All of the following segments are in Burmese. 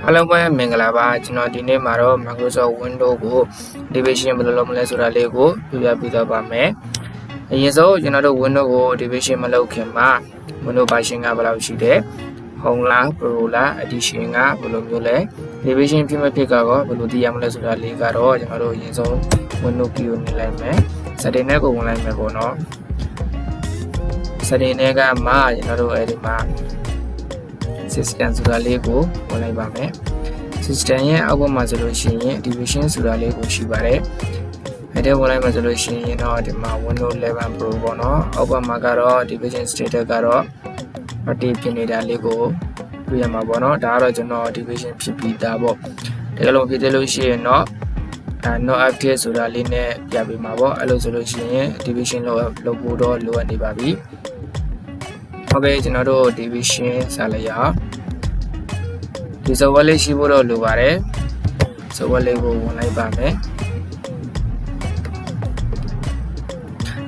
အားလုံးပဲမင်္ဂလာပါကျွန်တော်ဒီနေ့မှာတော့ Microsoft Windows ကို Division ဘယ်လိုလုပ်မလဲဆိုတာလေးကိုပြပြပေးသွားပါမယ်။အရင်ဆုံးကျွန်တော်တို့ Windows ကို Division မလုပ်ခင်မှာ Windows version ကဘယ်လောက်ရှိတယ်။ Home လား Pro လား Edition ကဘယ်လိုမျိုးလဲ။ Division ဖြစ်မဖြစ်ကတော့ဘယ်လိုသိရမလဲဆိုတာလေးကတော့ကျွန်တော်တို့အရင်ဆုံး Windows key ကိုနှိပ်လိုက်မယ်။ Setting နဲ့ကိုဝင်လိုက်မယ်ပေါ့နော်။ Setting နဲ့ကမှကျွန်တော်တို့အဲဒီမှာsystem ဆိုတာလေးကိုဝင်လိုက်ပါမယ် system ရဲ့အောက်ဘက်မှာဆိုလို့ရှိရင် division ဆိုတာလေးကိုရှိပါတယ်အဲ့ဒါဝင်လိုက်မှာဆိုလို့ရှိရင်တော့ဒီမှာ Windows 11 Pro ပေါ့နော်အောက်ဘက်မှာကတော့ division status ကတော့ active ဖြစ်နေတာလေးကိုတွေ့ရမှာပေါ့နော်ဒါကတော့ကျွန်တော် division ဖြစ်ပြီးသားပေါ့တကယ်လို့ဖြစ်တယ်လို့ရှိရင်တော့not active ဆိုတာလေးနဲ့ပြပေးမှာပေါ့အဲ့လိုဆိုလို့ရှိရင် division လုပ်ဖို့တော့လိုအပ်နေပါပြီဟုတ်ကဲ့ကျွန်တော်တို့ division စလိုက်ရအောင်ဒီ software လေးရှိဖို့တော့လိုပါတယ် software လေးကိုဝင်လိုက်ပါမယ်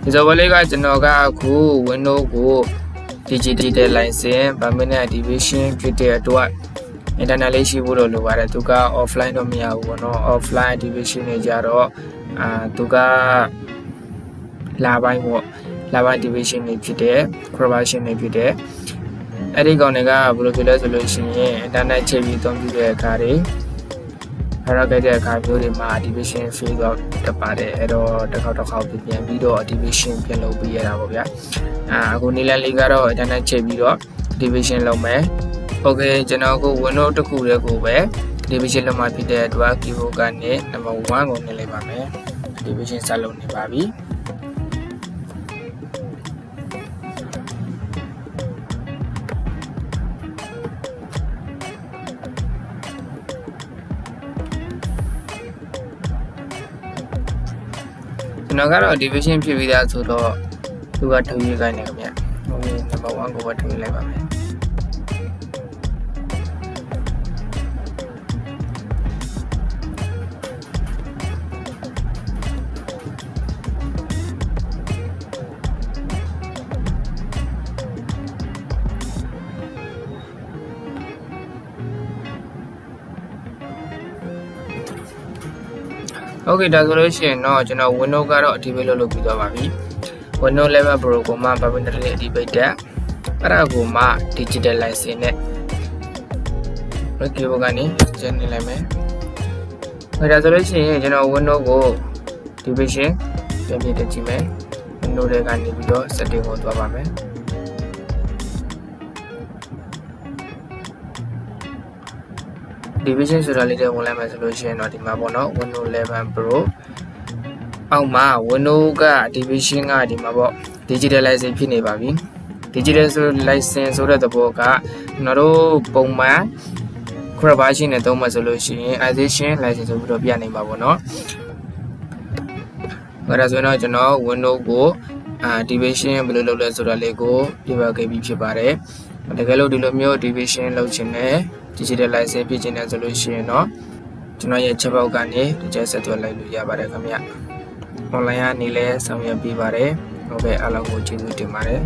ဒီ software လေးကကျွန်တော်ကအခု Windows ကို digital license permanent division ဖြစ်တဲ့အတွက် internet လေးရှိဖို့တော့လိုပါတယ်သူက offline တော့မရဘူးပေါ့နော် offline division တွေကြတော့သူကလာပိုင်းပေါ့လာပိုင်း division တွေဖြစ်တဲ့ corruption တွေဖြစ်တဲ့အဲ့ဒီကောင်တွေကဘယ်လိုဖြစ်လဲဆိုလို့ရှိရင် internet ချိန်ပြီးအသုံးပြုတဲ့အခါတွေအဲ့တော့ကြတဲ့အခါမျိုးတွေမှာ division fail တော့တပါတယ်အဲ့တော့တစ်ခေါက်ပြန်ပြီးတော့ division ပြန်လုပ်ပေးရတာပေါ့ဗျာအခုနေလလေးကတော့ internet ချိန်ပြီးတော့ division လုပ်မယ် okay ကျွန်တော်အခု Windows တစ်ခုတည်းကိုပဲ division လုပ်မှဖြစ်တဲ့အတွက် keyboard ကနေ number 1ကိုနှိပ်လိုက်ပါမယ် division စလုပ်နေပါပြီကျွန်တော်ကတော့ division ဖြစ်ပြီးသားဆိုတော့သူကထုတ်ရေးခိုင်းနေကြဗျ။ဟို number 1ကိုပဲထုတ်ရေးလိုက်ပါမယ်။โอเคဒါဆိုလို့ရှိရင်တော့ကျွန်တော် Windows ကတော့ activate လုပ်ပြီးသွားပါပြီ Windows 11 Pro ကိုမှ permanently activate တက်အဲ့ဒါကိုမှ digital license နဲ့ keyboard ကနေကျန်နေလိုက်မယ်ဒါဆိုလို့ရှိရင်ကျွန်တော် Windows ကို division ပြန်ပြင်တက်ကြည့်မယ် Windows တွေကနေပြီးတော့ setting ကိုသွားပါမယ်division ဆိုတာလေးတွေဝင်လိုက်မယ်ဆိုလို့ရှိရင်တော့ဒီမှာပေါ့နော် Windows 11 Pro အောက်မှာ Windows က division ကဒီမှာပေါ့ digital license ဖြစ်နေပါပြီ digital license ဆိုတဲ့သဘောကကျွန်တော်တို့ပုံမှန် corruption နဲ့သုံးမှဆိုလို့ရှိရင် isolation license ဆိုပြီးတော့ပြနိုင်ပါပေါ့နော်ဒါဆိုရင်တော့ကျွန်တော် Windows ကိုdivision ဘယ်လိုလုပ်လဲဆိုတာလေးကိုပြပြခဲ့ပြီးဖြစ်ပါတယ်တကယ်လို့ဒီလိုမျိုး division လုပ်ချင်တယ်digital license ပြည့်ကျင်တယ်ဆိုလို့ရှိရင်တော့ကျွန်တော်ရဲ့ chat box ကနေဒီချက်ဆက်သွယ်လိုက်လို့ရပါတယ်ခင်ဗျ online ကနေလည်းဆောင်ရွက်ပေးပါတယ်ဟုတ်ကဲ့အားလုံးကိုကျေးဇူးတင်ပါတယ်